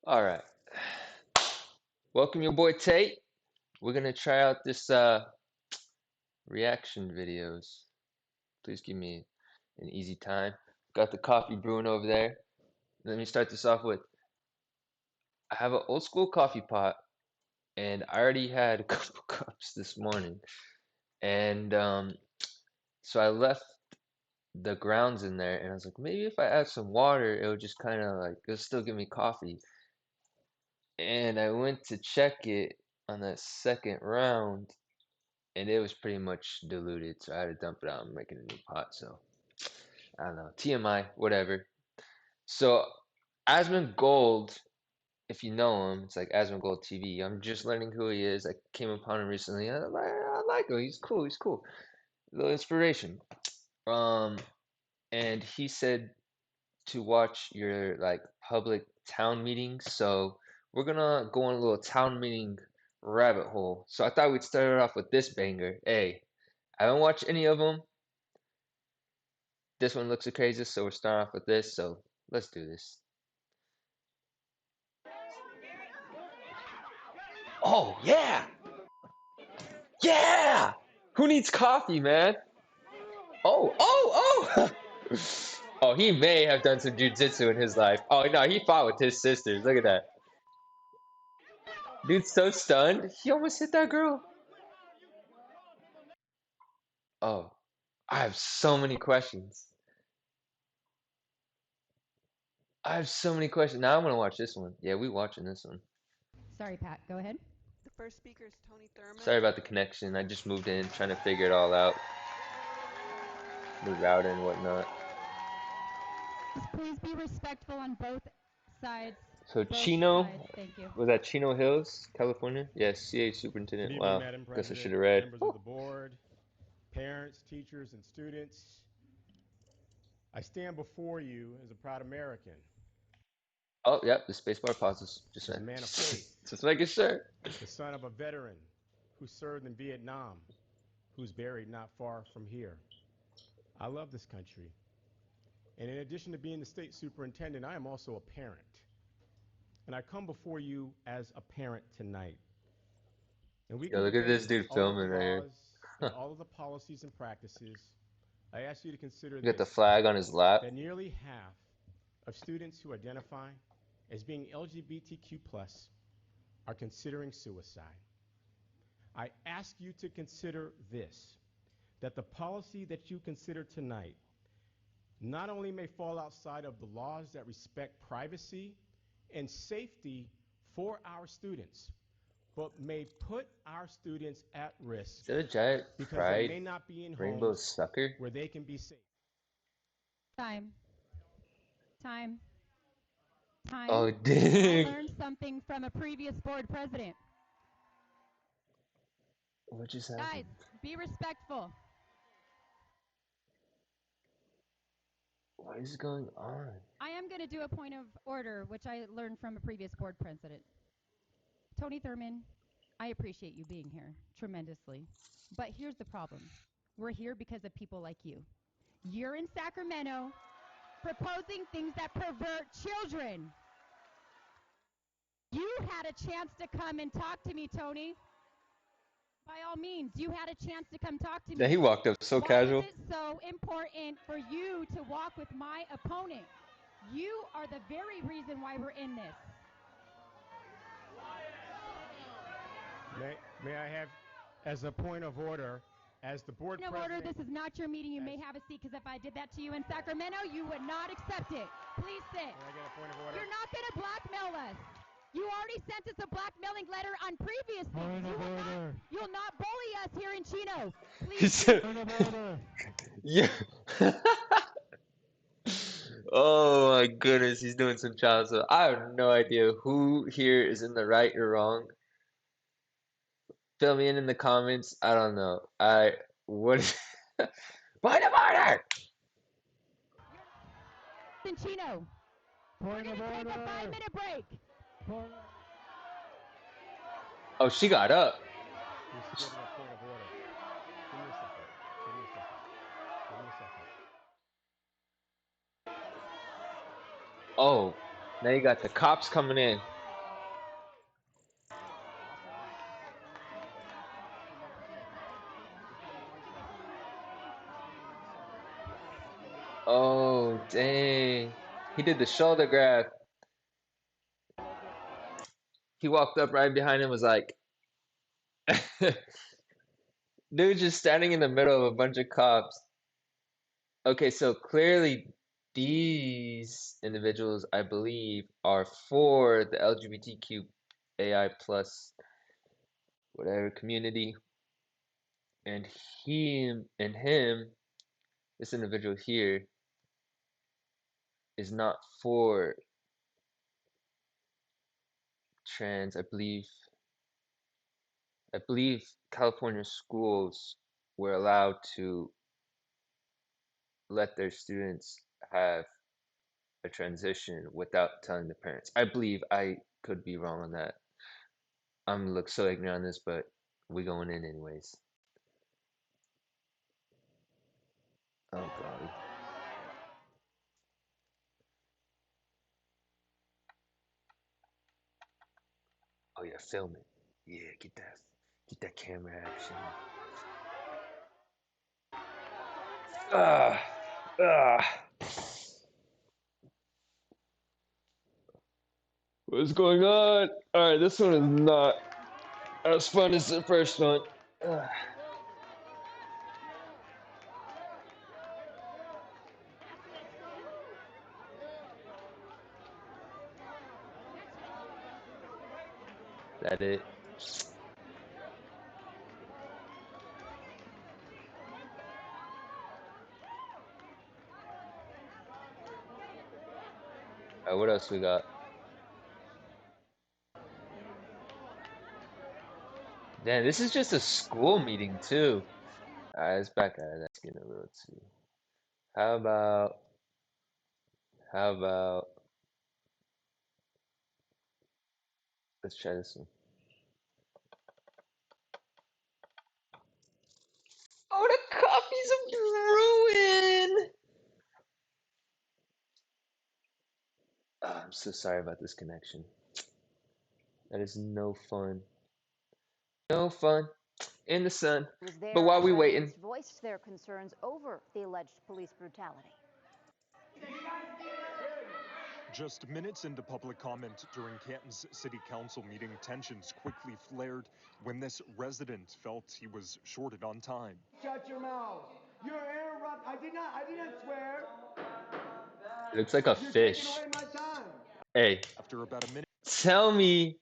All right. Welcome your boy Tate. We're gonna try out this reaction videos. Please give me an easy time. Got the coffee brewing over there. Let me start this off with I have an old school coffee pot and I already had a couple cups this morning. And so I left the grounds in there and I was like, maybe if I add some water, it'll just kind of like it'll still give me coffee. And I went to check it on that second round and it was pretty much diluted, so I had to dump it out and make it a new pot. So I don't know, TMI, whatever. So Asmund Gold, if you know him, it's like Asmund Gold TV. I'm just learning who he is. I came upon him recently. I like him. He's cool. He's cool. A little inspiration. Um, and he said to watch your like public town meetings. So we're gonna go on a little town meeting rabbit hole. So I thought we'd start it off with this banger. Hey, I haven't watched any of them. This one looks the craziest, so we're starting off with this. So let's do this. Oh yeah, yeah. Who needs coffee, man? Oh. Oh, he may have done some jujitsu in his life. Oh no, he fought with his sisters. Look at that. Dude's so stunned. He almost hit that girl. Oh, I have so many questions. I have so many questions. Now I'm gonna watch this one. Yeah, we watching this one. Sorry, Pat. Go ahead. The first speaker is Tony Thurman. Sorry about the connection. I just moved in, trying to figure it all out. The router and whatnot. Please be respectful on both sides. So Both Chino, sides. Thank you. was that Chino Hills, California? Yes, CA Good superintendent. evening, Wow, Madam guess I should President, have read. members of the board, parents, teachers, and students. I stand before you as a proud American, Oh, yep, the spacebar pauses. Just as a saying. man of faith, Just making sure. the son of a veteran who served in Vietnam, who's buried not far from here. I love this country. And in addition to being the state superintendent, I am also a parent. And I come before you as a parent tonight. And we Yo, can look at debate this dude all of the filming right here. laws and all of the policies and practices. I ask you to consider Got the this, flag on his lap. that nearly half of students who identify as being LGBTQ+ are considering suicide. I ask you to consider this, that the policy that you consider tonight not only may fall outside of the laws that respect privacy and safety for our students, but may put our students at risk Is that a giant because they may pride not be in rainbow homes sucker? where they can be safe. Time. Time. Time. Oh, I dang. learned something from a previous board president. What just Guys, happened? be respectful. What is going on? I am going to do a point of order, which I learned from a previous board president. Tony Thurman, I appreciate you being here tremendously. But here's the problem. We're here because of people like you. You're in Sacramento proposing things that pervert children. You had a chance to come and talk to me, Tony. By all means, you had a chance to come talk to me. Yeah, he walked up so Why casual. is it so important for you to walk with my opponent? You are the very reason why we're in this. May I have, as a point of order, as the board Point of president. order, this is not your meeting. You may have a seat, because if I did that to you in Sacramento, you would not accept it. Please sit. May I get a point of order? You're not going to blackmail us. You already sent us a blackmailing letter on previous things. You'll not bully us here in Chino. He Please. said, yeah. Oh my goodness, he's doing some child stuff. I have no idea who here is in the right or wrong. Fill me in the comments. I don't know. What is point of order? In Chino. We're going to take a 5-minute break. Oh, she got up. He's giving a point of order. Give me a second. Give me a second. Give me a second. Oh, now you got the cops coming in. Oh, dang. He did the shoulder grab. He walked up right behind him, was like, dude just standing in the middle of a bunch of cops. Okay, so clearly these individuals, I believe, are for the LGBTQ AI plus whatever community, and him, this individual here, is not for trans. I believe California schools were allowed to let their students have a transition without telling the parents. I believe. I could be wrong on that. I'm gonna look so ignorant on this, but we going in anyways. Oh golly. Oh yeah, film it. Yeah, get that camera action. Ah, ah. What's going on? All right, this one is not as fun as the first one. Ah, that it. All right, what else we got? Damn, this is just a school meeting too. All right, let's back out of that. It's getting a little too. How about? How about? Let's try this one. Oh, the coffee's ruined. Ah, I'm so sorry about this connection. That is no fun. No fun in the sun. Was But there while as we waiting, residents voiced their concerns over the alleged police brutality. Just minutes into public comment during Canton's city council meeting, tensions quickly flared when this resident felt he was shorted on time. Shut your mouth. You're interrupting. I didn't swear. it looks like a You're taking fish. away my time. Hey, After about a minute, tell me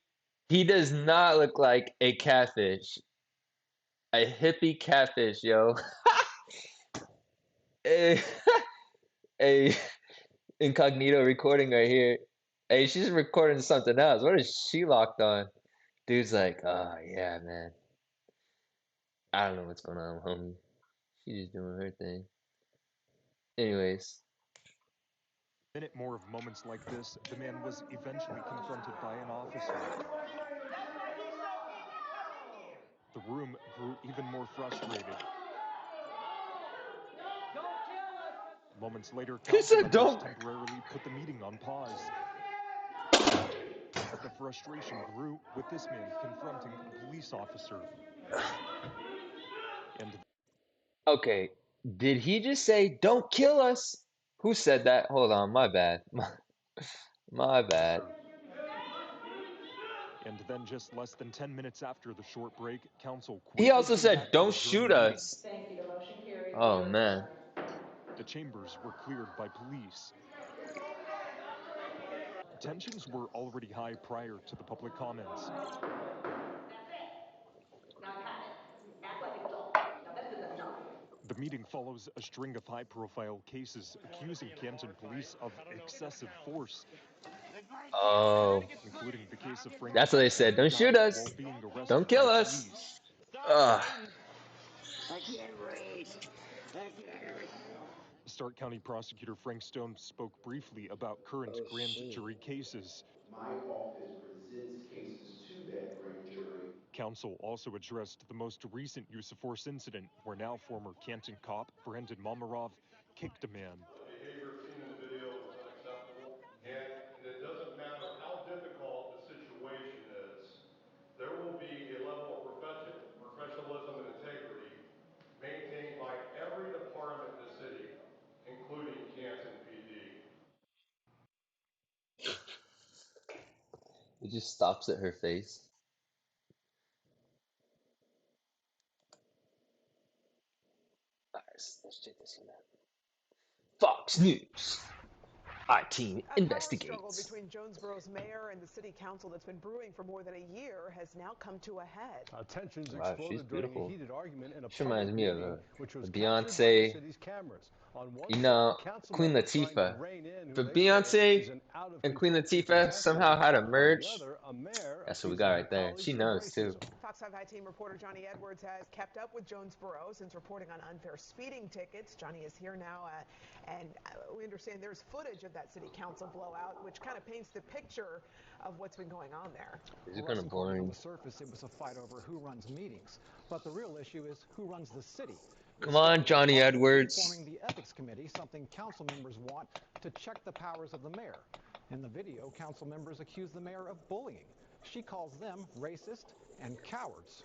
he does not look like a catfish. A hippie catfish, yo. a, a incognito recording right here. Hey, she's recording something else. What is she locked on? Dude's like, oh yeah, man. I don't know what's going on, homie. She's just doing her thing. Anyways, minute more of moments like this, the man was eventually confronted by an officer. The room grew even more frustrated. Moments later, he council said members don't. temporarily put the meeting on pause. But the frustration grew with this man confronting a police officer. And Okay, did he just say don't kill us? Who said that? Hold on, my bad. My bad. And then just less than 10 minutes after the short break, council He quickly also came said back to don't adjourn shoot the meeting. us. Thank you. The motion carries. Oh man. The chambers were cleared by police. Tensions were already high prior to the public comments. Now cut it. Act like adults. Now this is enough. The meeting follows a string of high-profile cases accusing Canton police of excessive force, Oh, including the case of Frank that's what they Stone, said. who Don't shoot died while us. being arrested Don't kill by us. police. Ugh. Stark County Prosecutor Frank Stone spoke briefly about current grand jury cases. My office presents cases to that grand jury. Council also addressed the most recent use of force incident where now former Canton cop Brandon Mamarov kicked a man. The behavior seen in the video was unacceptable, and it doesn't matter how difficult the situation is, there will be a level of professionalism and integrity maintained by every department in the city, including Canton It just stops at her face. Alright, let's check this one out. Fox News. Our team A power struggle investigates. between Jonesboro's mayor and the city council that's been brewing for more than a year has now come to a head. Tensions Wow, she's exploded during a beautiful. heated argument in a She reminds public me of meeting, which was captured by the Beyonce. city's cameras. On one You side, know, council Queen members trying to Latifah. rein in If who they say is Beyonce an and Queen out-of-control chief Latifah somehow executive. had to On the merge, other, a mayor that's what we accusing got her right there. She colleagues of knows too. racism. Fox 5 High team reporter Johnny Edwards has kept up with Jonesboro since reporting on unfair speeding tickets. Johnny is here now, and we understand there's footage of that city council blowout, which kind of paints the picture of what's been going on there. Is it kind of boring? On the surface, it was a fight over who runs meetings, but the real issue is who runs the city. Come on, Johnny Edwards. Forming the ethics committee, something council members want to check the powers of the mayor. In the video, council members accuse the mayor of bullying. She calls them racist and cowards.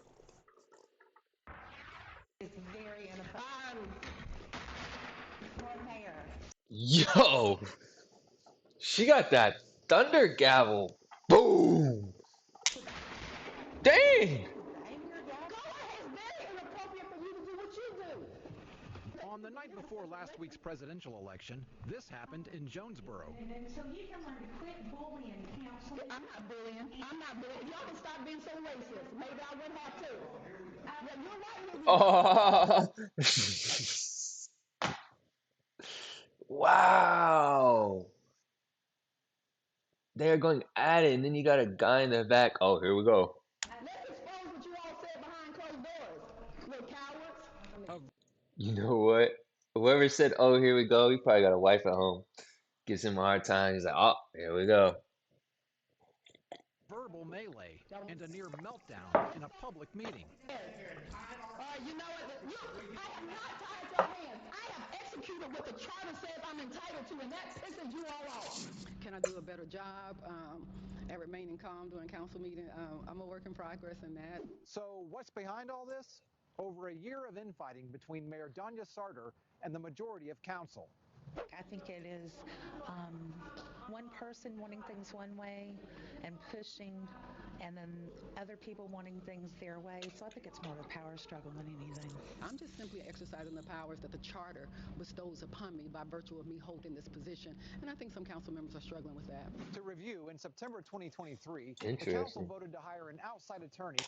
It's very inappropriate. Mayor. Yo! She got that thunder gavel. Boom! Dang! On the night before last week's presidential election, this happened in Jonesboro. So you can learn to quit bullying, counsel. I'm not bullying. I'm not bullying. Y'all can stop being so racist. Maybe I would have to. Oh! Wow! They're going at it, and then you got a guy in the back. Oh, here we go. Let's expose what you all said behind closed doors, little cowards. You know what? Whoever said, "Oh, here we go," he probably got a wife at home. Gives him a hard time. He's like, "Oh, here we go." Verbal melee and a near meltdown in a public meeting. You know what? Look, I have not tied your hands. I have executed what the charter says I'm entitled to, and that pisses you all off. Can I do a better job at remaining calm during council meeting? I'm a work in progress in that. So what's behind all this? Over a year of infighting between Mayor Danya Sarter and the majority of council. I think it is one person wanting things one way and pushing, and then other people wanting things their way. So I think it's more of a power struggle than anything. I'm just simply exercising the powers that the charter bestows upon me by virtue of me holding this position. And I think some council members are struggling with that. To review, in September 2023, the council voted to hire an outside attorney.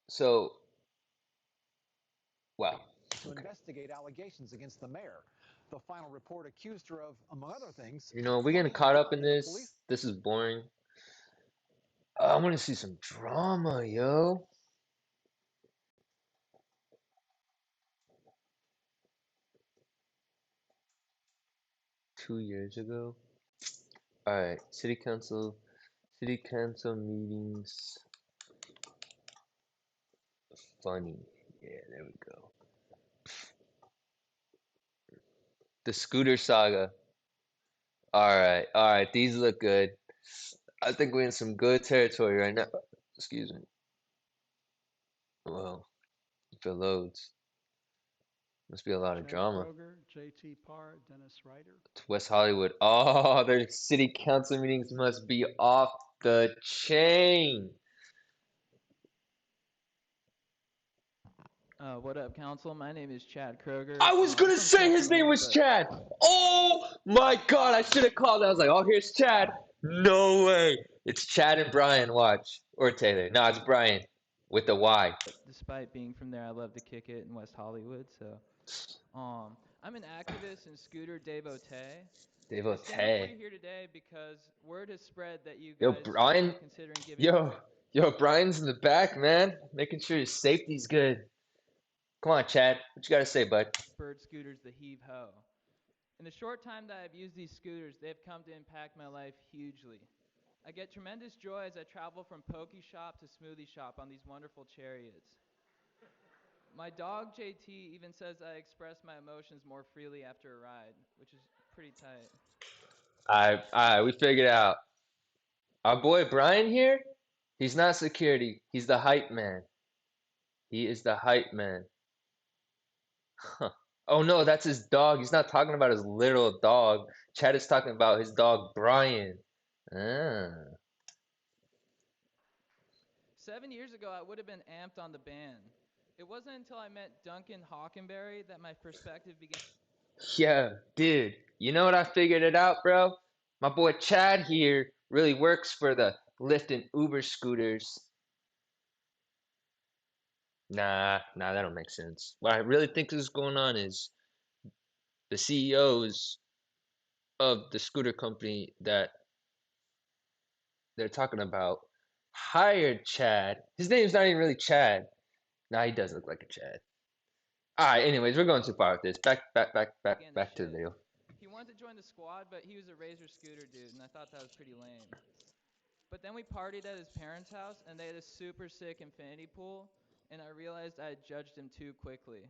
So, wow. To investigate allegations against the mayor. The final report accused her of, among other things, You know, we're getting caught up in this. This is boring. I want to see some drama, yo. Two years ago. All right, city council meetings. Funny. Yeah, there we go. The scooter saga. All right. These look good. I think we're in some good territory right now. Excuse me. Well, if it loads, must be a lot of drama. Kroger, JT Parr, Dennis Ryder. It's West Hollywood. Oh, their city council meetings must be off the chain. What up, council? My name is Chad Kroger. I was gonna say his name was Chad. Oh my god, I should have called. I was like, oh, here's Chad. No way. It's Chad and Brian. Watch. Or Taylor. No, it's Brian with the Y. Despite being from there, I love to kick it in West Hollywood. So, I'm an activist and scooter devotee. Devotee. We're here today because word has spread that you Yo, guys Brian. are considering giving. Yo, Brian's in the back, man. Making sure his safety's good. Come on, Chad. What you gotta say, bud? Bird scooters, the heave ho. In the short time that I've used these scooters, they've come to impact my life hugely. I get tremendous joy as I travel from Pokey Shop to Smoothie Shop on these wonderful chariots. My dog JT even says I express my emotions more freely after a ride, which is pretty tight. Alright, we figured out. Our boy Brian here, he's not security. He's the hype man. He is the hype man. Huh. Oh no, that's his dog. He's not talking about his little dog. Chad is talking about his dog Brian. Ah. 7 years ago, I would have been amped on the ban. It wasn't until I met Duncan Hockenberry that my perspective began. Yeah, dude. You know what I figured it out, bro? My boy Chad here really works for the Lyft and Uber scooters. Nah, that don't make sense. What I really think is going on is the CEOs of the scooter company that they're talking about hired Chad. His name's not even really Chad. Nah, he does look like a Chad. Alright, anyways, we're going too far with this. Back to the video. He wanted to join the squad, but he was a Razor scooter dude, and I thought that was pretty lame. But then we partied at his parents' house, and they had a super sick infinity pool, and I realized I had judged him too quickly.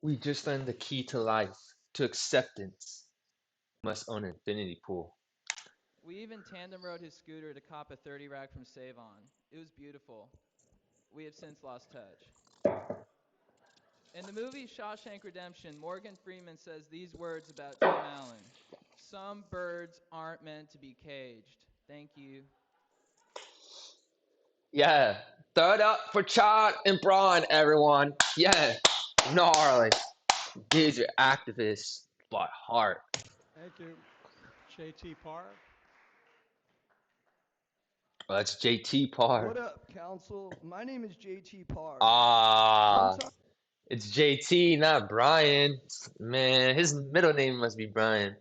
We just learned the key to life, to acceptance. Must own an infinity pool. We even tandem rode his scooter to cop a 30 rack from Save On. It was beautiful. We have since lost touch. In the movie Shawshank Redemption, Morgan Freeman says these words about Tim Allen. Some birds aren't meant to be caged. Thank you. Yeah, third up for Chad and Braun, everyone. Yeah, gnarly. These are activists by heart. Thank you. JT Parr. Well, that's JT Parr. What up, council? My name is JT Parr. It's JT, not Brian. Man, his middle name must be Brian.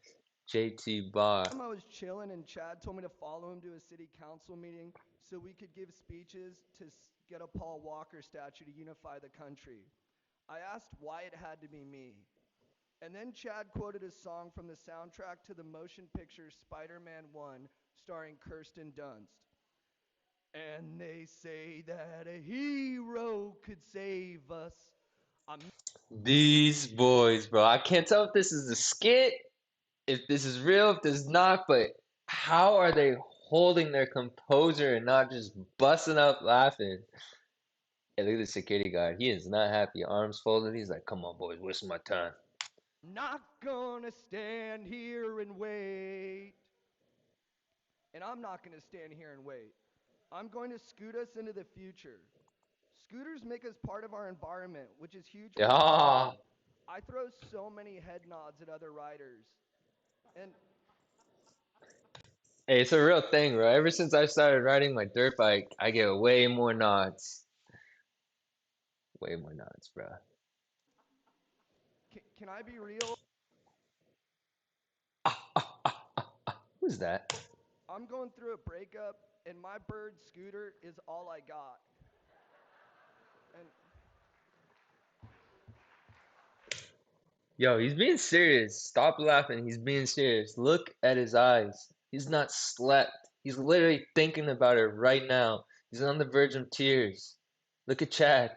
JT Parr. I was chilling and Chad told me to follow him to a city council meeting so we could give speeches to get a Paul Walker statue to unify the country. I asked why it had to be me. And then Chad quoted a song from the soundtrack to the motion picture Spider-Man 1 starring Kirsten Dunst. And they say that a hero could save us. These boys, bro. I can't tell if this is a skit, if this is real, if this is not, but how are they holding their composure and not just busting up laughing? Hey, look at the security guard. He is not happy. Arms folded. He's like, come on, boys, wasting my time. Not gonna stand here and wait. And I'm not gonna stand here and wait. I'm going to scoot us into the future. Scooters make us part of our environment, which is huge for Ah. I throw so many head nods at other riders. And Hey, it's a real thing, bro. Ever since I started riding my dirt bike, I get way more nods. Way more nods, bro. Can I be real? Who's that? I'm going through a breakup, and my bird scooter is all I got. And Yo, he's being serious. Stop laughing. He's being serious. Look at his eyes. He's not slept. He's literally thinking about it right now. He's on the verge of tears. Look at Chad.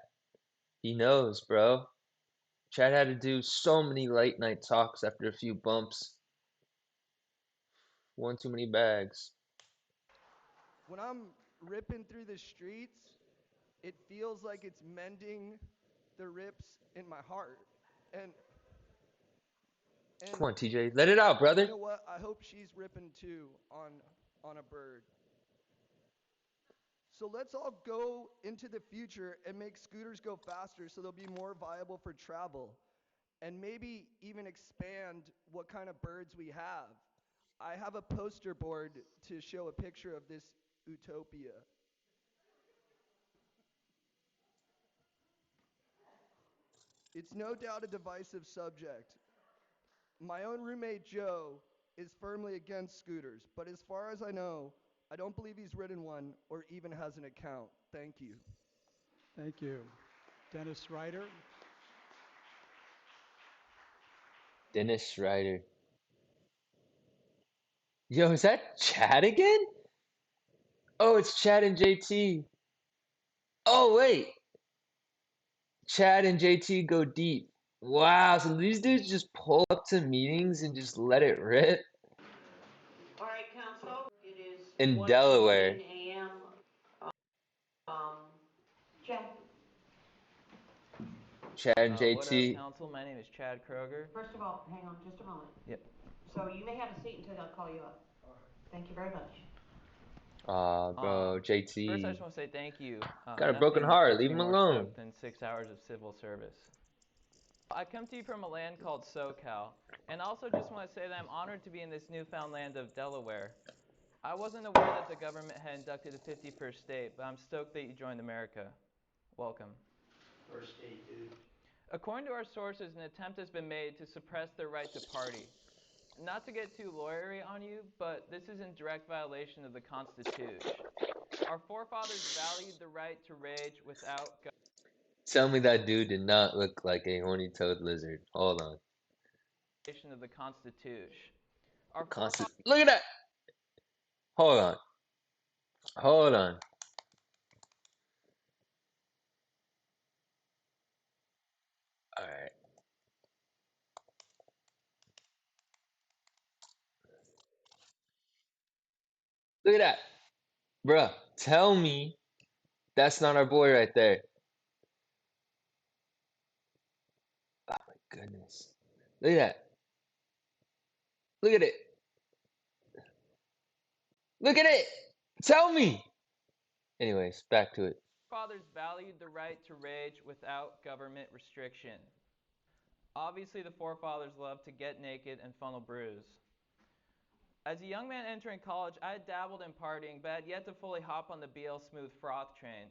He knows, bro. Chad had to do so many late night talks after a few bumps. One too many bags. when I'm ripping through the streets, it feels like it's mending the rips in my heart. And Come on, TJ. Let it out, brother. you know what? I hope she's ripping too on a bird. So let's all go into the future and make scooters go faster so they'll be more viable for travel. And maybe even expand what kind of birds we have. I have a poster board to show a picture of this utopia. It's no doubt a divisive subject. My own roommate Joe is firmly against scooters, but as far as I know, I don't believe he's ridden one or even has an account. Thank you. Thank you. Dennis Ryder. Dennis Ryder. Yo, is that Chad again? Oh, it's Chad and JT. Oh, wait. Chad and JT go deep. Wow, so these dudes just pull up to meetings and just let it rip? All right, council, it is In Delaware. 1:14 a.m. Chad. Chad and What up, JT. council? My name is Chad Kroger. First of all, hang on just a moment. Yep. So you may have a seat until I call you up. Thank you very much. Bro, First, I just JT. want to say thank you. Got a broken Nothing heart. makes Leave me him more alone. stoked than 6 hours of civil service. I come to you from a land called SoCal, and also just want to say that I'm honored to be in this newfound land of Delaware. I wasn't aware that the government had inducted the 51st state, but I'm stoked that you joined America. Welcome. First state, dude. According to our sources, an attempt has been made to suppress their right to party. Not to get too lawyery on you, but this is in direct violation of the Constitution. Our forefathers valued the right to rage without Tell me that dude did not look like a horny toad lizard. Hold on. violation of the Constitution. Our Look at that! Hold on. Hold on. Alright. Look at that. Bruh, tell me that's not our boy right there. Oh my goodness. Look at that. Look at it. Look at it! Tell me! Anyways, back to it. fathers valued the right to rage without government restriction. Obviously, the forefathers loved to get naked and funnel brews. As a young man entering college, I had dabbled in partying, but had yet to fully hop on the BL Smooth froth train.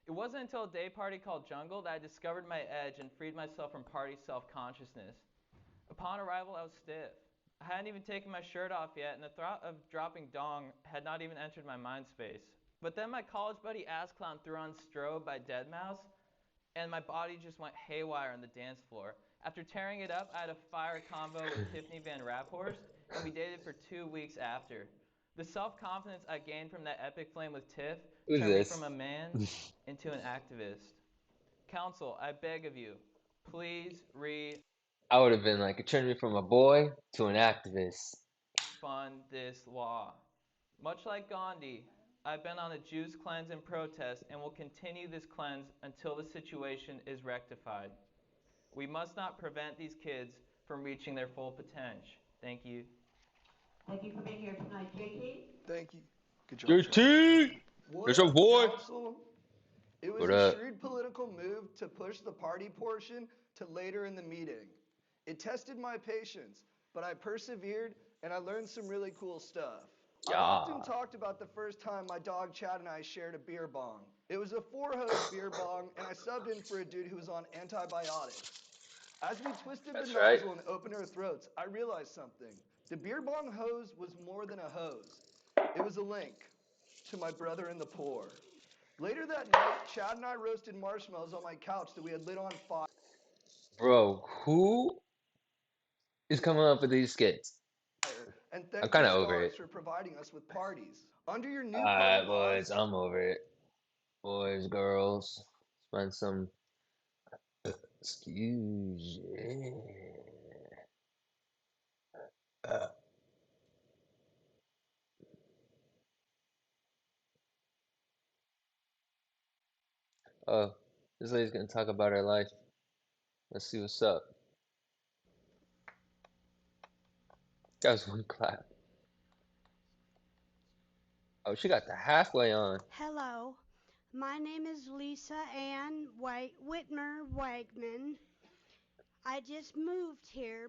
It wasn't until a day party called Jungle that I discovered my edge and freed myself from party self-consciousness. Upon arrival, I was stiff. I hadn't even taken my shirt off yet, and the thought of dropping dong had not even entered my mind space. But then my college buddy Ass Clown threw on Strobe by Deadmau5, and my body just went haywire on the dance floor. After tearing it up, I had a fire convo with Tiffany Van Raphorst, and we dated for 2 weeks after. The self-confidence I gained from that epic flame with Tiff Who's turned me this? from a man into an activist. Council, I beg of you, please I would have been like, it turned me from a boy to an activist. refund this law. Much like Gandhi, I've been on a juice cleanse and protest and will continue this cleanse until the situation is rectified. We must not prevent these kids from reaching their full potential. Thank you. Thank you for being here tonight. JT? Thank you. Good job, Chad. JT! What There's a up, boy! council? It was What a up? shrewd political move to push the party portion to later in the meeting. It tested my patience, but I persevered and I learned some really cool stuff. I've often talked about the first time my dog Chad and I shared a beer bong. It was a 4-hose beer bong, and I subbed in for a dude who was on antibiotics. As we twisted the nozzle and opened our throats, I realized something. The beer bong hose was more than a hose. It was a link to my brother in the poor. Later that night, Chad and I roasted marshmallows on my couch that we had lit on fire. Bro, who is coming up with these skits? And I'm thank the kind of over stars it. for providing us with parties. Under your new party Alright, laws, boys, I'm over it. Boys, girls, find some. Excuse me. Oh, this lady's gonna talk about her life. Let's see what's up. That was one clap. Oh, she got the halfway on. Hello, my name is Lisa Ann Whitmer Wagman. I just moved here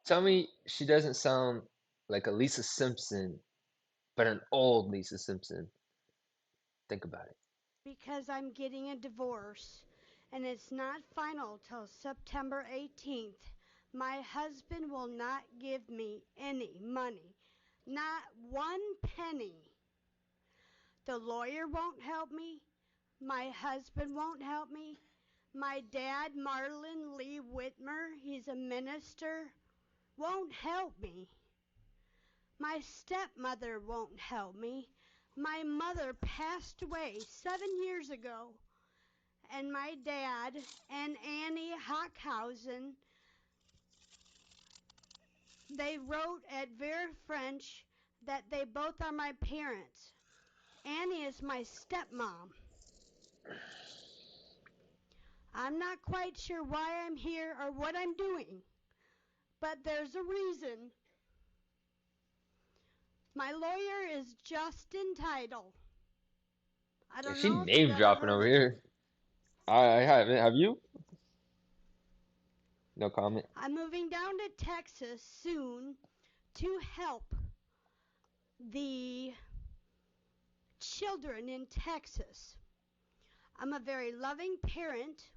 Tell me she doesn't sound like a Lisa Simpson, but an old Lisa Simpson. Think about it. because I'm getting a divorce, and it's not final till September 18th. My husband will not give me any money, not one penny. The lawyer won't help me. My husband won't help me. My dad, Marlon Lee Whitmer, he's a minister, won't help me. My stepmother won't help me. My mother passed away 7 years ago, and my dad and Annie Hockhausen, they wrote at Vera French that they both are my parents. Annie is my stepmom. I'm not quite sure why I'm here or what I'm doing, but there's a reason. My lawyer is Justin Title. I Yeah, don't she know if you've name ever dropping heard over of him. here. I haven't. Have you? No comment. I'm moving down to Texas soon to help the children in Texas. I'm a very loving parent,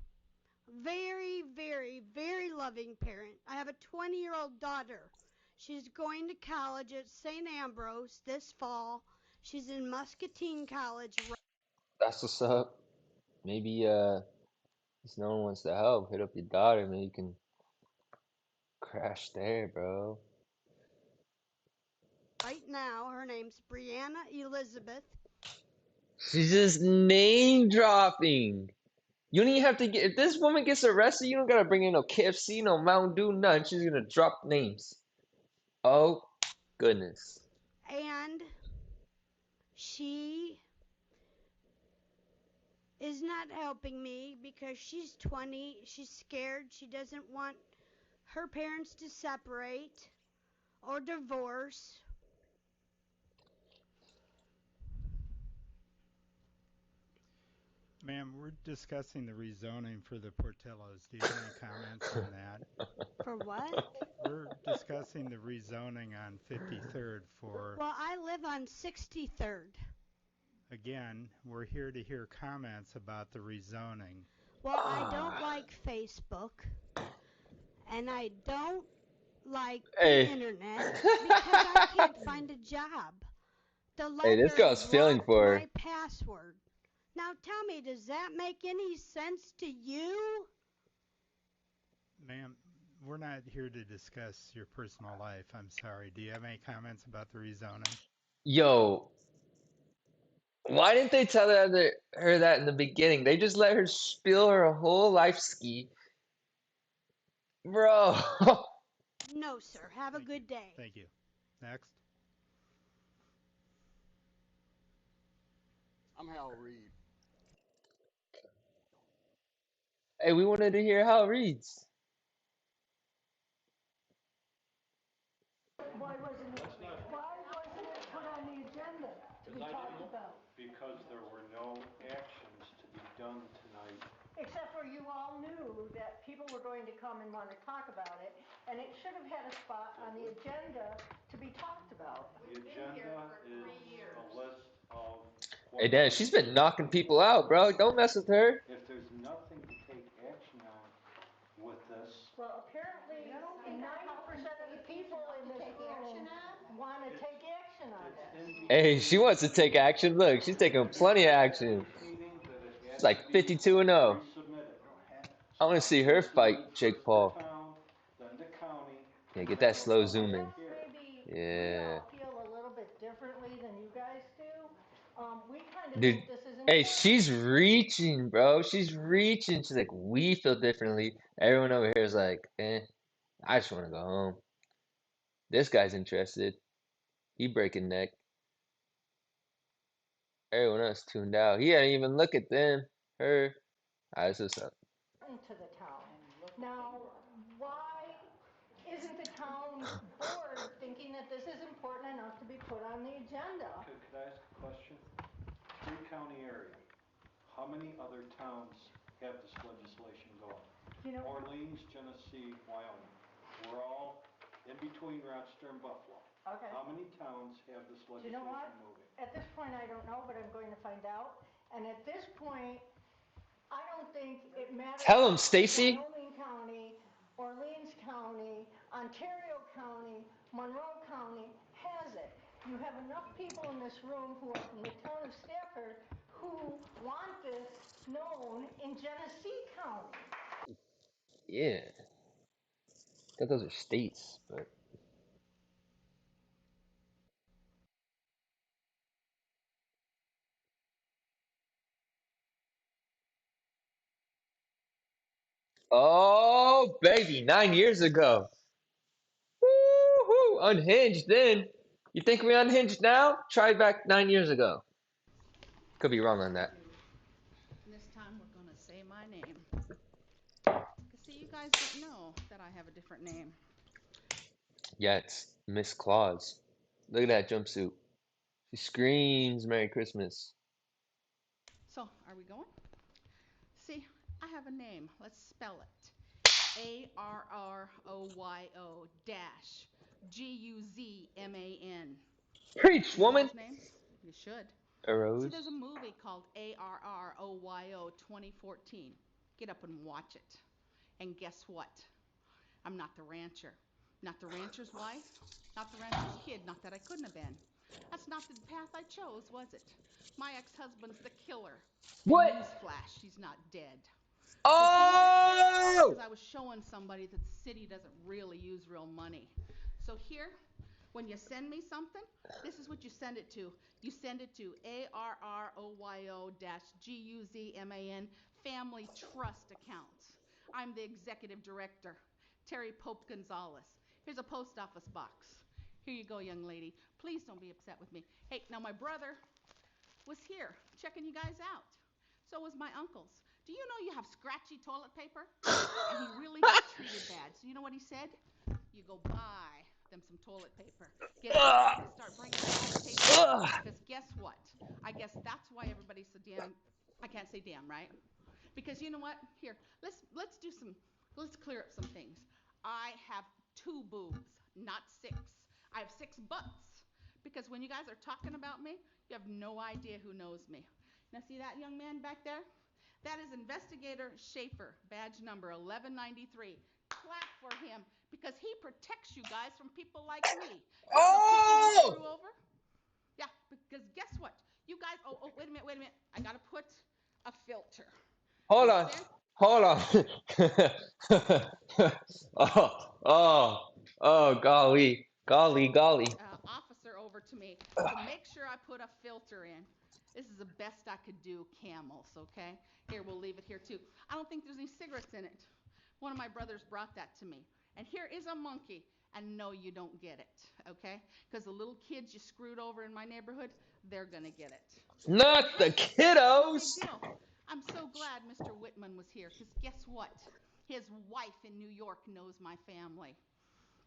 very, very, very loving parent. I have a 20-year-old daughter. She's going to college at St. Ambrose this fall. She's in Muscatine College. That's what's up. Maybe if no one wants to help, hit up your daughter. Maybe you can crash there, bro. Right now, her name's Brianna Elizabeth. She's just name dropping. You don't even have to get. If this woman gets arrested, you don't gotta bring in no KFC, no Mountain Dew, nothing. She's gonna drop names. Oh, goodness. And she is not helping me because she's 20. She's scared. She doesn't want her parents to separate or divorce. Ma'am, we're discussing the rezoning for the Portillos. Do you have any comments on that? For what? We're discussing the rezoning on 53rd for, Well, I live on 63rd. again, we're here to hear comments about the rezoning. Well, I don't like Facebook. And I don't like Hey. the internet because I can't find a job. The Hey, this library girl's feeling blocked for her. my password. Now tell me, does that make any sense to you? Ma'am, we're not here to discuss your personal life. I'm sorry. Do you have any comments about the rezoning? Yo, why didn't they tell her that in the beginning? They just let her spill her whole life ski. Bro. No, sir. Have a good day. Thank you. Next. I'm Hal Reed. Hey, we wanted to hear how it reads. Why wasn't it put on the agenda to be talked about? Because there were no actions to be done tonight. Except for you all knew that people were going to come and want to talk about it, and it should have had a spot on the agenda to be talked about. The agenda is a list of. Hey, Dan, she's been knocking people out, bro. Don't mess with her. If there's nothing to take action on with this. Well, apparently 90% of the people in this room want to take action on this. Hey, she wants to take action. Look, she's taking plenty of action. It's like 52 and 0. I want to see her fight Jake Paul. Yeah, get that slow zoom in. Yeah. We all feel a little bit differently than you guys do. We kind of Dude, think this is hey, important. she's reaching, bro. She's reaching. She's like, we feel differently. Everyone over here is like, I just want to go home. This guy's interested. He breaking neck. Everyone else tuned out. He didn't even look at them. Her. That's what's up. To the town. Now, why isn't the town board thinking that this is important enough to be put on the agenda? Could I ask a question? Three-county area. How many other towns have this legislation going? You know, Orleans, Genesee, Wyoming. We're all in between Rochester and Buffalo. Okay. How many towns have this Do you legislation know what? moving? At this point, I don't know, but I'm going to find out. And at this point, I don't think it matters. Tell him, if Stacy. Wyoming County, Orleans County, Ontario County, Monroe County has it. You have enough people in this room who are from the town of Stafford who want this known in Genesee County. Yeah. I thought those are states, but. Oh, baby, 9 years ago. Woo-hoo, unhinged then. You think we unhinged now? Try back 9 years ago. Could be wrong on that. This time we're going to say my name. guys don't know that I have a different name. Yeah, it's Miss Claus. Look at that jumpsuit. She screams Merry Christmas. So, are we going? See, I have a name. Let's spell it. ARROYO dash GUZMAN. Preach, You know woman! those names? You should. A See, rose. there's a movie called ARROYO 2014. Get up and watch it. And guess what? I'm not the rancher. Not the rancher's wife. Not the rancher's kid. Not that I couldn't have been. That's not the path I chose, was it? My ex-husband's the killer. And What? newsflash, he's not dead. Oh! Because I was showing somebody that the city doesn't really use real money. So here, when you send me something, this is what you send it to. You send it to ARROYO-GUZMAN Family Trust Accounts. I'm the executive director, Terry Pope Gonzalez. Here's a post office box. Here you go, young lady. Please don't be upset with me. Hey, now my brother was here checking you guys out. So was my uncle's. Do you know you have scratchy toilet paper? And he really got treated bad. So you know what he said? You go buy them some toilet paper. Get everybody to start bringing toilet paper. Because guess what? I guess that's why everybody's so damn, I can't say damn, right? Because you know what? Here, let's clear up some things. I have 2 boobs, not 6. I have 6 butts. Because when you guys are talking about me, you have no idea who knows me. Now see that young man back there? That is Investigator Schaefer, badge number 1193. Clap for him because he protects you guys from people like me. You know the people you screw over? Yeah, because guess what? You guys, wait a minute. I gotta put a filter. Hold on. Hold on. Golly. Officer over to me to make sure I put a filter in. This is the best I could do, camels, okay? Here, we'll leave it here too. I don't think there's any cigarettes in it. One of my brothers brought that to me. And here is a monkey. And no, you don't get it, okay? Because the little kids you screwed over in my neighborhood, they're gonna get it. Not the kiddos! Big deal. I'm so glad Mr. Whitman was here, because guess what? His wife in New York knows my family.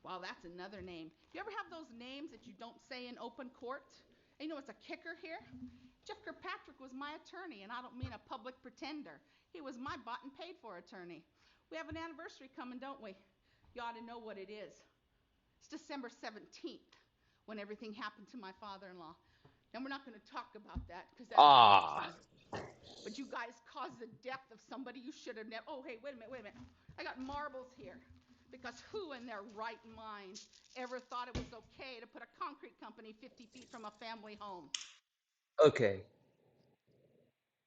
Wow, that's another name. You ever have those names that you don't say in open court? And you know what's a kicker here? Jeff Kirkpatrick was my attorney, and I don't mean a public pretender. He was my bought and paid for attorney. We have an anniversary coming, don't we? You ought to know what it is. It's December 17th, when everything happened to my father-in-law. And we're not going to talk about that, because that's embarrassing. But you guys caused the death of somebody you should have never. Oh, hey, wait a minute. I got marbles here. Because who in their right mind ever thought it was okay to put a concrete company 50 feet from a family home? Okay.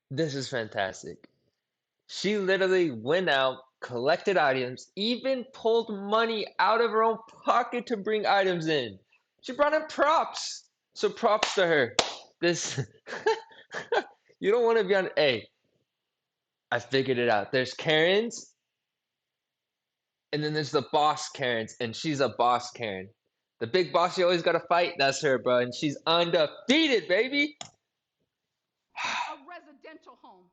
This is fantastic. She literally went out, collected items, even pulled money out of her own pocket to bring items in. She brought in props. So props to her. This you don't want to be on. Hey, I figured it out. There's Karens, and then there's the boss Karens, and she's a boss Karen. The big boss you always gotta fight, that's her, bro, and she's undefeated, baby. A residential home.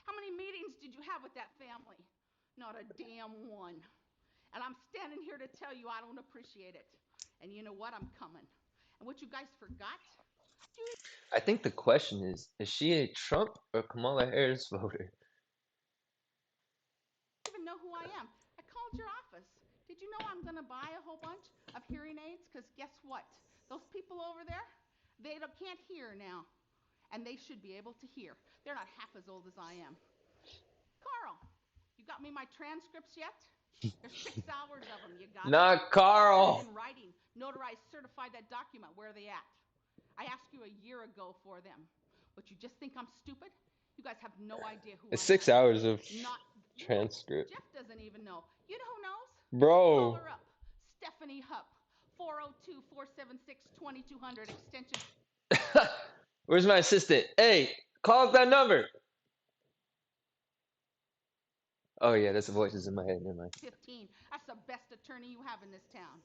How many meetings did you have with that family? Not a damn one. And I'm standing here to tell you I don't appreciate it. And you know what? I'm coming. And what you guys forgot? I think the question is she a Trump or Kamala Harris voter? Even know who I am. I called your office. Did you know I'm going to buy a whole bunch of hearing aids? Because guess what? Those people over there, they can't hear now. And they should be able to hear. They're not half as old as I am. Carl, you got me my transcripts yet? There's 6 hours of them. You got it? Not Carl. In writing, notarized, certified that document. Where are they at? I asked you a year ago for them. But you just think I'm stupid? You guys have no idea who It's I 6 am. hours of Not transcript. Jeff doesn't even know. You know who knows? Bro. Call her up. Stephanie Hupp. 402-476-2200 extension. Where's my assistant? Hey, call up that number. Oh yeah, that's the voices in my head. Never mind. 15. That's the best attorney you have in this town.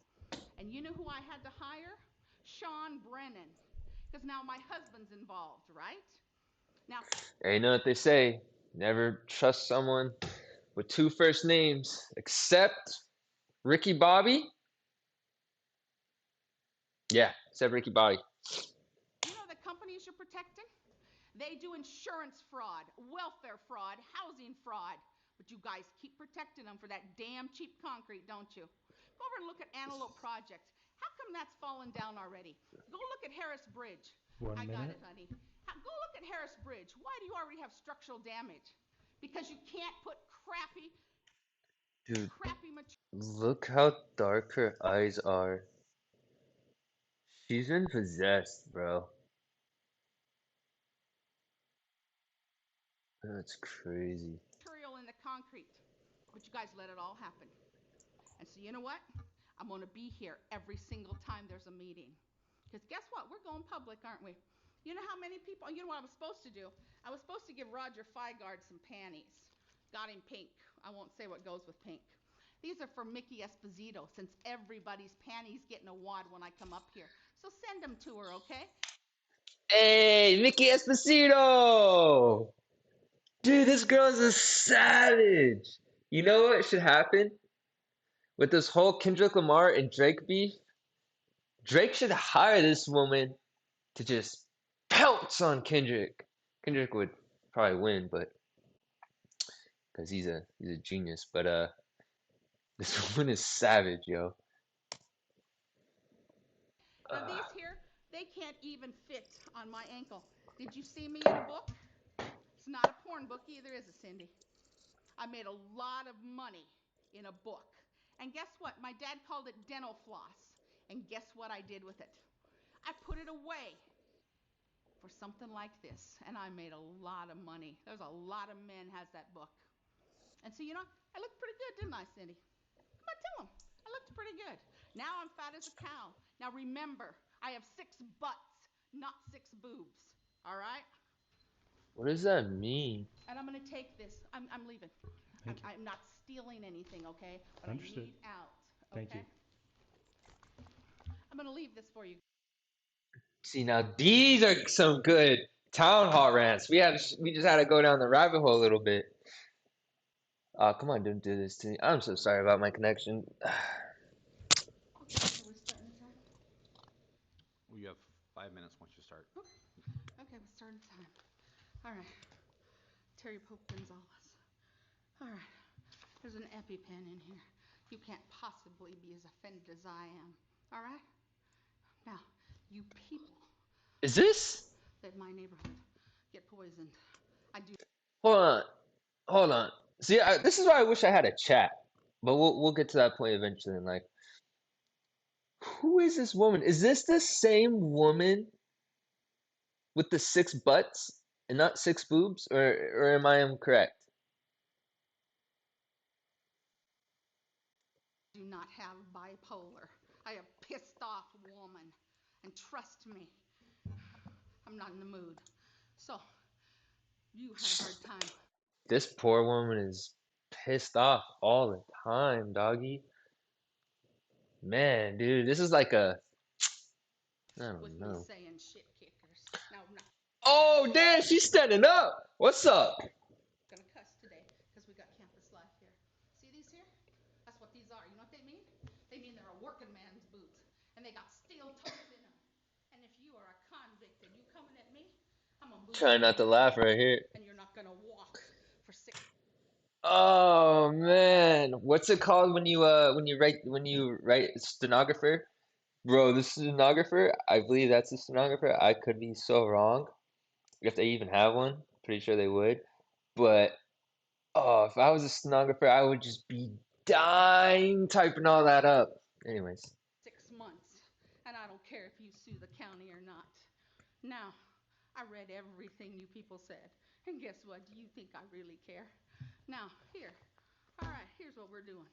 And you know who I had to hire? Sean Brennan. Because now my husband's involved, right? Now, Hey, you know what they say? Never trust someone with two first names, except Ricky Bobby. Yeah, except Ricky Bobby. You know the companies you're protecting? They do insurance fraud, welfare fraud, housing fraud. But you guys keep protecting them for that damn cheap concrete, don't you? Go over and look at Antelope Project. How come that's fallen down already? Go look at Harris Bridge. One I got minute. it, honey. Go look at Harris Bridge. Why do you already have structural damage? Because you can't put crappy Dude, material. look how dark her eyes are. She's been possessed, bro. That's crazy. In the concrete. But you guys let it all happen. And so you know what? I'm going to be here every single time there's a meeting. Because guess what? We're going public, aren't we? You know how many people, you know what I was supposed to do? I was supposed to give Roger Feigard some panties. Got him pink. I won't say what goes with pink. These are for Mickey Esposito, since everybody's panties get in a wad when I come up here. So send them to her, okay? Hey, Mickey Esposito! Dude, this girl's a savage. You know what should happen with this whole Kendrick Lamar and Drake beef? Drake should hire this woman to just pounce on Kendrick. Kendrick would probably win, but because he's a genius. But this woman is savage, yo. Now these here, they can't even fit on my ankle. Did you see me in a book? It's not a porn book either, is it, Cindy? I made a lot of money in a book. And guess what? My dad called it dental floss. And guess what I did with it? I put it away for something like this. And I made a lot of money. There's a lot of men has that book. And so, you know, I looked pretty good, didn't I, Cindy? Come on, tell them. I looked pretty good. Now I'm fat as a cow. Now remember, I have 6 butts, not 6 boobs. All right? What does that mean? And I'm going to take this. I'm leaving. I'm not stealing anything, okay? But Understood. I need out, okay? Thank you. I'm going to leave this for you. See, now these are some good town hall rants. We just had to go down the rabbit hole a little bit. Come on, don't do this to me. I'm so sorry about my connection. Okay, so we're starting the time? Well, you have 5 minutes once you start. Okay, we're starting time. All right. Terry Pope Gonzalez. All right. There's an EpiPen in here. You can't possibly be as offended as I am. All right? Now, you people Is this? that my neighborhood get poisoned. I do. Hold on, hold on. See, this is why I wish I had a chat, but we'll get to that point eventually. And like, who is this woman? Is this the same woman with the 6 butts and not 6 boobs, or am I incorrect? Do not have bipolar. I have pissed off woman. And trust me, I'm not in the mood. So, you had a hard time. This poor woman is pissed off all the time, doggy. Man, dude, this is like I don't With me know. saying shit kickers. Now, I'm not Oh, damn, she's standing up. What's up? gonna cuss today because we got campus life here. See these here? That's what these are. You know what they mean? They mean they're a working man's boot. And they got steel toes in them. And if you are a convict and you coming at me, I'm gonna boot Trying you not to right laugh out. right here. And you're not gonna walk for 6. Oh man, what's it called when you write stenographer? Bro, the stenographer, I believe that's the stenographer. I could be so wrong. If they even have one, pretty sure they would. But oh, if I was a stenographer, I would just be dying typing all that up. Anyways, 6 months. And I don't care if you sue the county or not. Now, I read everything you people said. And guess what? Do you think I really care? Now, here. All right, here's what we're doing.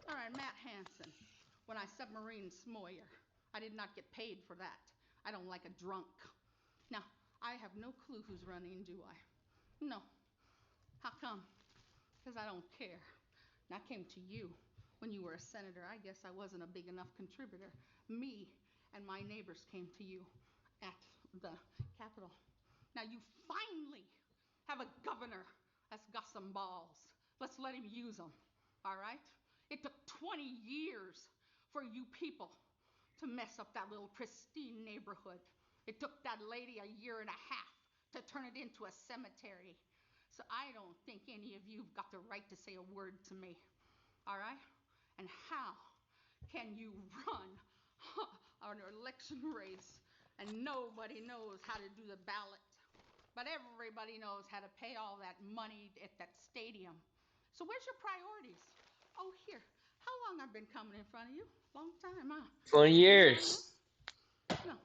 All right, Matt Hansen. When I submarined Smoyer, I did not get paid for that. I don't like a drunk. Now, I have no clue who's running, do I? No. How come? Because I don't care. And I came to you when you were a senator. I guess I wasn't a big enough contributor. Me and my neighbors came to you at the Capitol. Now you finally have a governor that's got some balls. Let's let him use them, all right? It took 20 years for you people to mess up that little pristine neighborhood. It took that lady a year and a half to turn it into a cemetery. So I don't think any of you've got the right to say a word to me, all right? And how can you run an election race and nobody knows how to do the ballot, but everybody knows how to pay all that money at that stadium? So where's your priorities? Oh, here. How long I've been coming in front of you? Long time, huh? 20 You know years. No,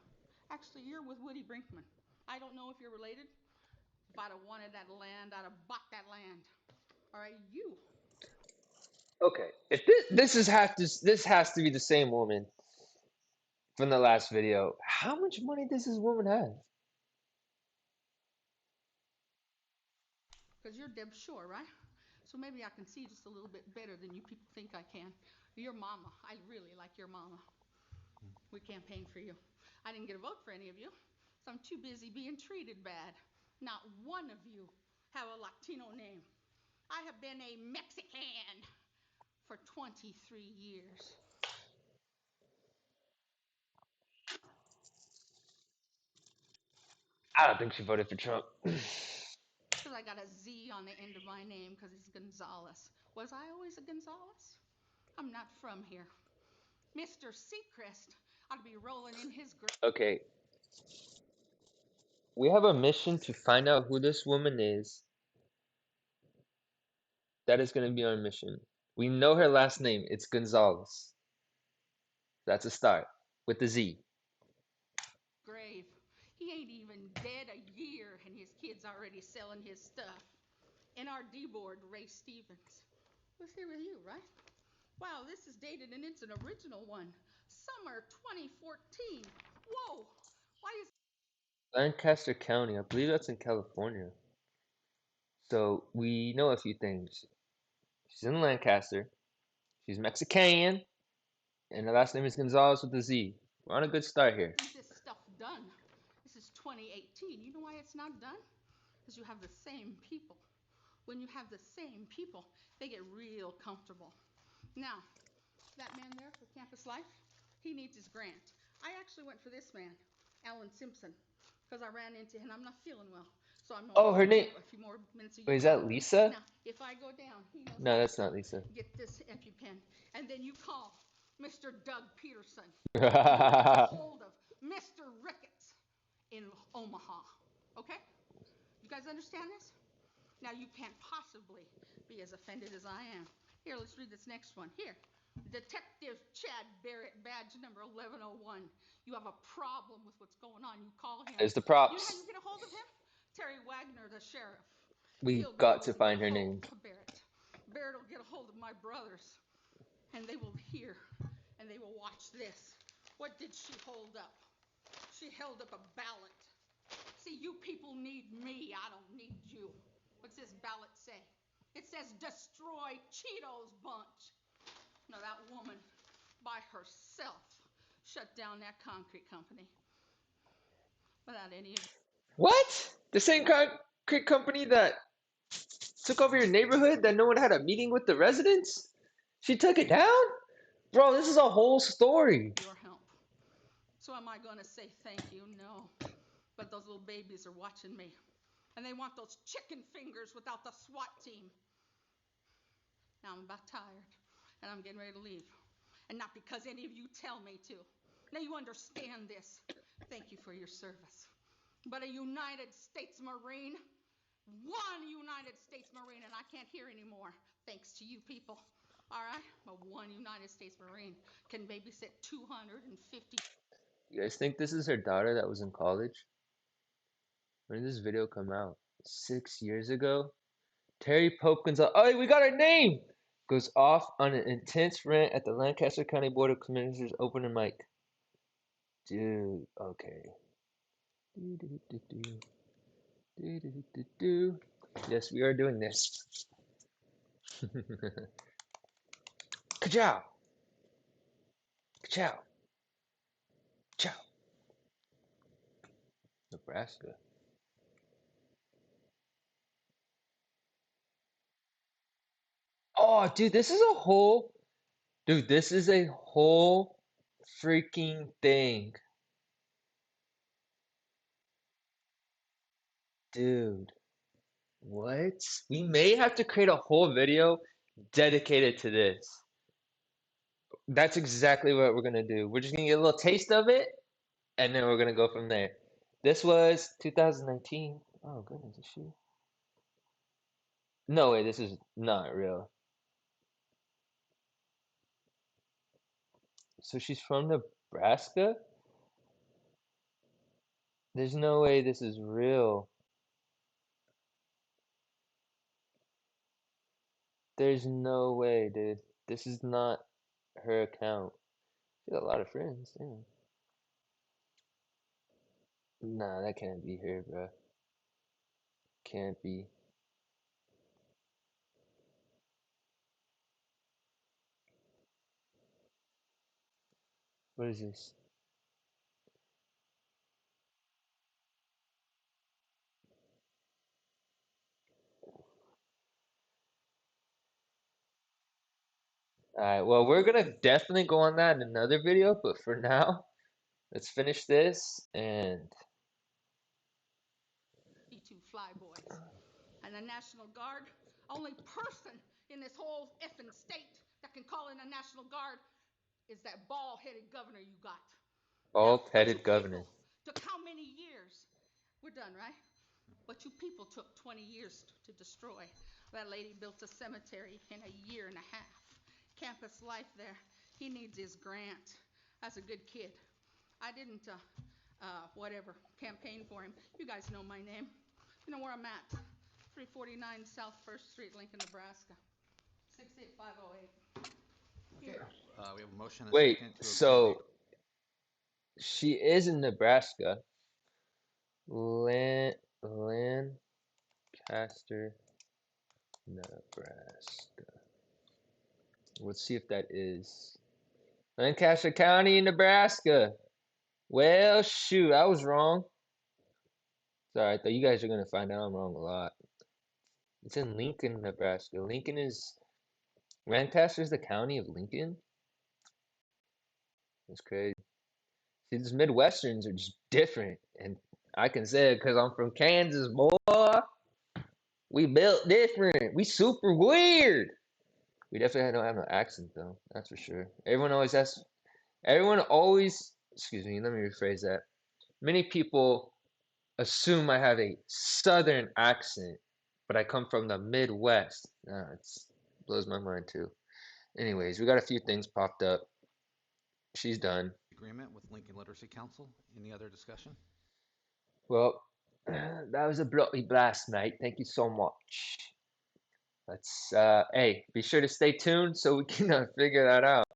actually, you're with Woody Brinkman. I don't know if you're related. If I'd have wanted that land, I'd have bought that land. All right, you. Okay, if this has to be the same woman from the last video. How much money does this woman have? Because you're Deb Shore, right? So maybe I can see just a little bit better than you people think I can. Your mama, I really like your mama. We campaigned for you. I didn't get a vote for any of you, so I'm too busy being treated bad. Not one of you have a Latino name. I have been a Mexican for 23 years. I don't think she voted for Trump. Because I got a Z on the end of my name because it's Gonzalez. Was I always a Gonzalez? I'm not from here. Mr. Seacrest ought to be rolling in his grave. Okay, we have a mission to find out who this woman is. That is going to be our mission. We know her last name. It's Gonzalez. That's a start with the Z. Grave. He ain't even dead a year and his kid's already selling his stuff. NRD board, Ray Stevens. Was here with you, right? Wow, this is dated and it's an original one. Summer 2014. Whoa! Why is Lancaster County. I believe that's in California. So we know a few things. She's in Lancaster. She's Mexican. And her last name is Gonzalez with a Z. We're on a good start here. isn't this stuff done? This is 2018. You know why it's not done? Because you have the same people. When you have the same people, they get real comfortable. Now, that man there for Campus Life, he needs his grant. I actually went for this man, Alan Simpson, because I ran into him. I'm not feeling well, so I'm Oh, only her going to name. give a few more minutes of Wait, your is time. that Lisa? Now, if I go down, he knows No, how that's to not Lisa. get this EpiPen, and then you call Mr. Doug Peterson, and you get a hold of Mr. Ricketts in Omaha. Okay? You guys understand this? Now, you can't possibly be as offended as I am. Here, let's read this next one. Here. Detective Chad Barrett, badge number 1101. You have a problem with what's going on. You call him. There's the You know how props. you get a hold of him? Terry Wagner, the sheriff. We He'll be got able to to get find a her hold name. of Barrett. Barrett will get a hold of my brothers, and they will hear, and they will watch this. What did she hold up? She held up a ballot. See, you people need me. I don't need you. What's this ballot say? It says destroy Cheetos bunch. Now that woman by herself shut down that concrete company without any of What? The same concrete company that took over your neighborhood that no one had a meeting with the residents? She took it down? Bro, this is a whole story. your help. So am I going to say thank you? No. But those little babies are watching me. And they want those chicken fingers without the SWAT team. Now I'm about tired. And I'm getting ready to leave. And not because any of you tell me to. Now you understand this. Thank you for your service. But a United States Marine, one United States Marine, and I can't hear anymore, thanks to you people. All right? But one United States Marine can babysit 250. You guys think this is her daughter that was in college? When did this video come out? 6 years ago? Terry Pope Gonzalez. Oh, we got her name! Goes off on an intense rant at the Lancaster County Board of Commissioners opening mic. Dude, okay. Yes, we are doing this. Ka-chow! Ka-chow! Chow! Nebraska. Oh, dude, this is a whole, dude, this is a whole freaking thing. Dude, what? We may have to create a whole video dedicated to this. That's exactly what we're gonna do. We're just gonna get a little taste of it, and then we're gonna go from there. This was 2019. Oh goodness, is she? No way, this is not real. So she's from Nebraska? There's no way this is real. There's no way, dude. This is not her account. She got a lot of friends, damn. Nah, that can't be her, bro. Can't be. What is this? Alright, well, we're gonna definitely go on that in another video, but for now, let's finish this and. Two flyboys. And the National Guard, only person in this whole effing state that can call in a National Guard is that bald-headed governor you got. Bald-headed governor. Took how many years? We're done, right? But you people took 20 years to destroy. That lady built a cemetery in a year and a half. Campus life there. He needs his grant. That's a good kid. I didn't, campaign for him. You guys know my name. You know where I'm at. 349 South 1st Street, Lincoln, Nebraska. 68508. Here. We have a motion and a Wait, second to so she is in Nebraska. Lancaster, Nebraska. Let's see if that is Lancaster County, Nebraska. Well, shoot, I was wrong. Sorry, I thought you guys are gonna find out I'm wrong a lot. It's in Lincoln, Nebraska. Lancaster's the county of Lincoln? That's crazy. See, these Midwesterns are just different, and I can say it because I'm from Kansas, boy. We built different. We super weird. We definitely don't have no accent though. That's for sure. Excuse me, let me rephrase that. Many people assume I have a southern accent, but I come from the Midwest. It blows my mind too. Anyways, we got a few things popped up. She's done. agreement with Lincoln Literacy Council. Any other discussion? Well, that was a bloody blast, mate. Thank you so much. Let's, hey, be sure to stay tuned so we can figure that out.